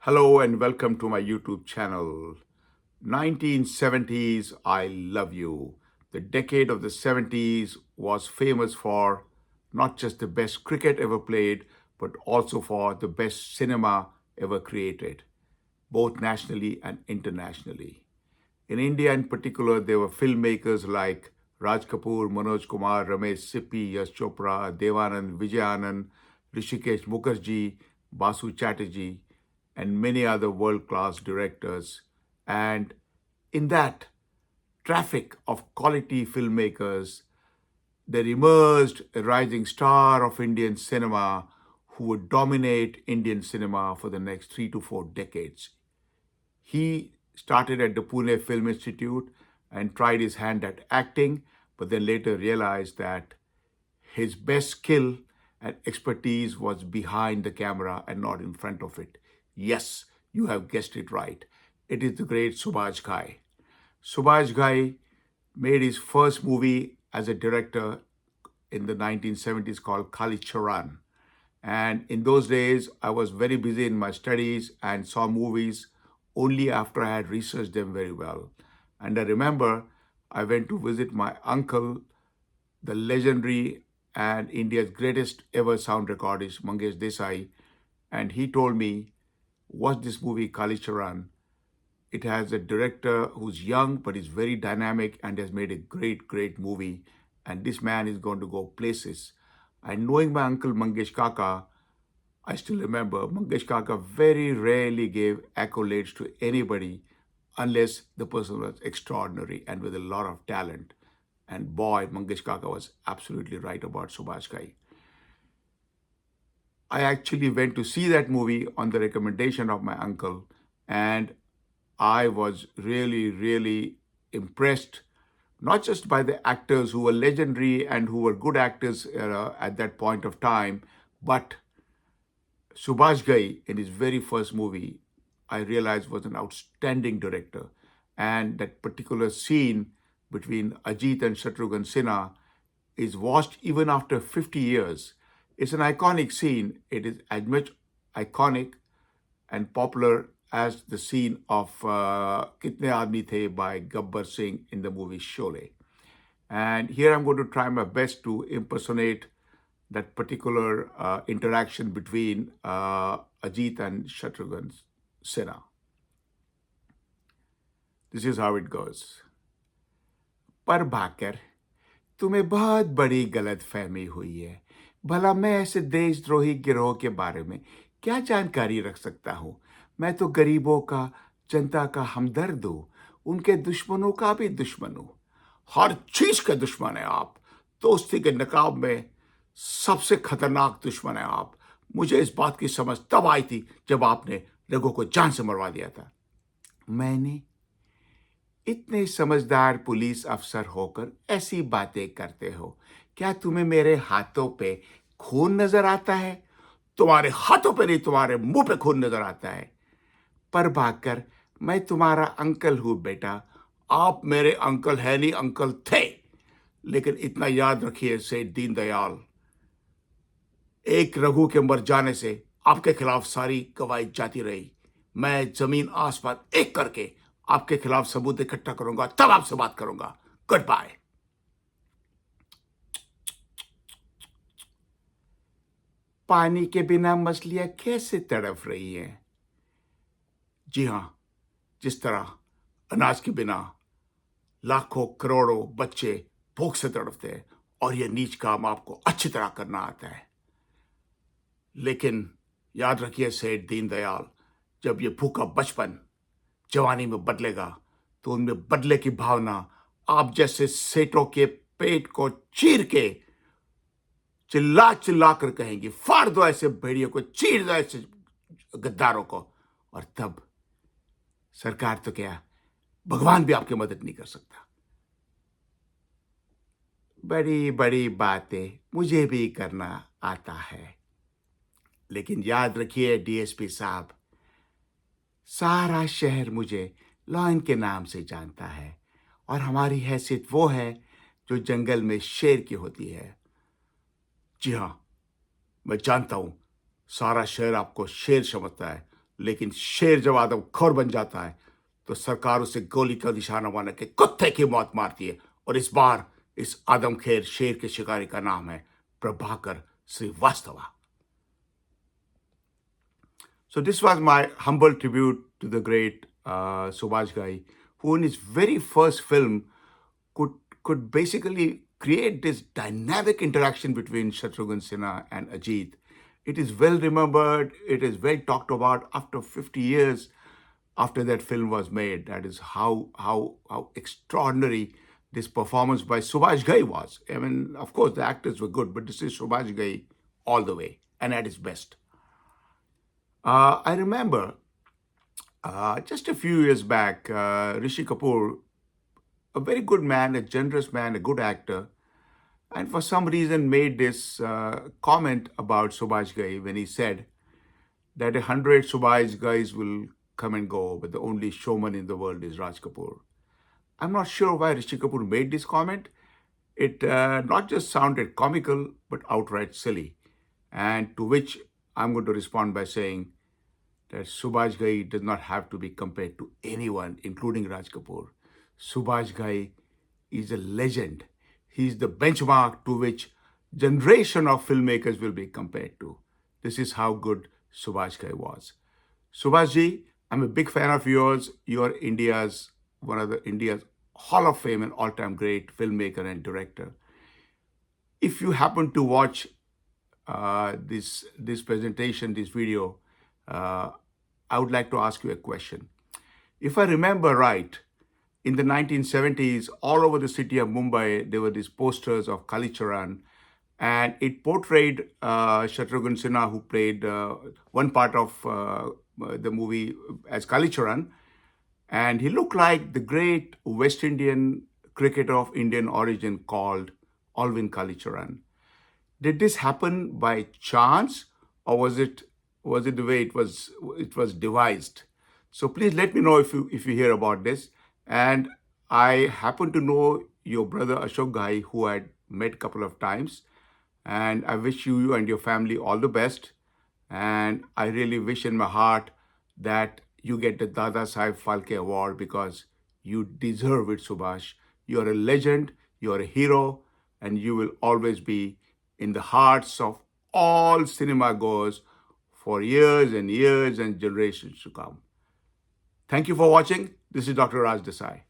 Hello and welcome to my YouTube channel. 1970s, I love you. The decade of the 70s was famous for not just the best cricket ever played, but also for the best cinema ever created, both nationally and internationally. In India, in particular, there were filmmakers like Raj Kapoor, Manoj Kumar, Ramesh Sippy, Yash Chopra, Devanand, Vijayanand, Rishikesh Mukherjee, Basu Chatterjee, and many other world class directors. And in that traffic of quality filmmakers, there emerged a rising star of Indian cinema who would dominate Indian cinema for the next 3 to 4 decades. He started at the Pune Film Institute and tried his hand at acting, but then later realized that his best skill and expertise was behind the camera and not in front of it. Yes, you have guessed it right. It is the great Subhash Ghai. Subhash Ghai made his first movie as a director in the 1970s called Kali Charan. And in those days, I was very busy in my studies and saw movies only after I had researched them very well. And I remember I went to visit my uncle, the legendary and India's greatest ever sound recordist, Mangesh Desai, and he told me, watch this movie, Kali Charan. It has a director who's young but is very dynamic and has made a great, great movie. And this man is going to go places. And knowing my uncle Mangesh Kaka, I still remember Mangesh Kaka very rarely gave accolades to anybody unless the person was extraordinary and with a lot of talent. And boy, Mangesh Kaka was absolutely right about Subhash Ghai. I actually went to see that movie on the recommendation of my uncle, and I was really, really impressed, not just by the actors who were legendary and who were good actors at that point of time, but Subhash Ghai, in his very first movie, I realized was an outstanding director. And that particular scene between Ajit and Shatrughan Sinha is watched even after 50 years. It's an iconic scene. It is as much iconic and popular as the scene of Kitne Aadmi The by Gabbar Singh in the movie Sholay. And here I'm going to try my best to impersonate that particular interaction between Ajit and Shatrughan Sinha. This is how it goes. पर भाकर तुम्हें बहुत बड़ी गलत फहमी हुई है। भला मैं ऐसे देशद्रोही गिरोह के बारे में क्या जानकारी रख सकता हूँ? मैं तो गरीबों का, जनता का हमदर्द हूँ, उनके दुश्मनों का भी दुश्मन हूँ। हर चीज के दुश्मन है आप। दोस्ती के नकाब में सबसे खतरनाक दुश्मन है आप। मुझे इस बात की समझ तब आई थी जब आपने लोगों को जान से मरवा दिया था। मैंने इतने समझदार पुलिस अफसर होकर ऐसी बातें करते हो, क्या तुम्हें मेरे हाथों पे खून नजर आता है? तुम्हारे हाथों पे नहीं, तुम्हारे मुंह पे खून नजर आता है। पर भाकर मैं तुम्हारा अंकल हूं बेटा। आप मेरे अंकल है नहीं, अंकल थे। लेकिन इतना याद रखिए सेठ दीनदयाल, एक रघु के मर जाने से आपके खिलाफ सारी गवाही जाती रही। मैं जमीन आसमान एक करके आपके खिलाफ सबूत इकट्ठा करूंगा, तब आपसे बात करूंगा। Goodbye. पानी के बिना मछलियां कैसे तड़प रही हैं? जी हां, जिस तरह अनाज के बिना लाखों करोड़ों बच्चे भूख से तड़पते हैं, और यह नीच काम आपको अच्छी तरह करना आता है। लेकिन याद रखिए सेठ दीनदयाल, जब ये भूखा बचपन जवानी में बदलेगा तो उनमें बदले की भावना आप जैसे सेठों के पेट को चीर के चिल्ला चिल्ला कर कहेंगी, फाड़ दो ऐसे भेड़ियों को, चीर दो ऐसे गद्दारों को। और तब सरकार तो क्या, भगवान भी आपकी मदद नहीं कर सकता। बड़ी बड़ी बातें मुझे भी करना आता है, लेकिन याद रखिए डीएसपी साहब, सारा शहर मुझे लॉयन के नाम से जानता है, और हमारी हैसियत वो है जो जंगल में शेर की होती है। जी हाँ, मैं जानता हूं सारा शहर आपको शेर समझता है, लेकिन शेर जब आदम खौर बन जाता है तो सरकार उसे गोली का निशाना बना के कुत्ते की मौत मारती है। और इस बार इस आदमखेर शेर के शिकारी का नाम है Prabhakar Srivastava. So this was my humble tribute to the great Subhash Ghai, who in his very first film could could basically create this dynamic interaction between Shatrughan Sinha and Ajit. It is well remembered. It is well talked about after 50 years after that film was made. That is how extraordinary this performance by Subhash Ghai was. I mean, of course, the actors were good, but this is Subhash Ghai all the way and at his best. I remember just a few years back, Rishi Kapoor, a very good man, a generous man, a good actor, and for some reason made this comment about Subhash Ghai when he said that 100 Subhash Ghais will come and go, but the only showman in the world is Raj Kapoor. I'm not sure why Rishi Kapoor made this comment. It not just sounded comical, but outright silly. And to which I'm going to respond by saying that Subhash Ghai does not have to be compared to anyone, including Raj Kapoor. Subhash Ghai is a legend. He's the benchmark to which generation of filmmakers will be compared to. This is how good Subhash Ghai was. Subhash ji, I'm a big fan of yours. You're India's one of the India's Hall of Fame and all-time great filmmaker and director. If you happen to watch this presentation, this video, uh, I would like to ask you a question. If I remember right, in the 1970s, all over the city of Mumbai, there were these posters of Kalicharan, and it portrayed Shatrughan Sinha, who played one part of the movie as Kalicharan, and he looked like the great West Indian cricketer of Indian origin called Alvin Kalicharan. Did this happen by chance, or was it the way it was devised? So please let me know if you hear about this. And I happen to know your brother Ashok Ghai, who I had met a couple of times, and I wish you and your family all the best. And I really wish in my heart that you get the Dada Saheb Phalke Award because you deserve it, Subhash. You're a legend, you're a hero, and you will always be in the hearts of all cinema goers for years and years and generations to come. Thank you for watching. This is Dr. Raj Desai.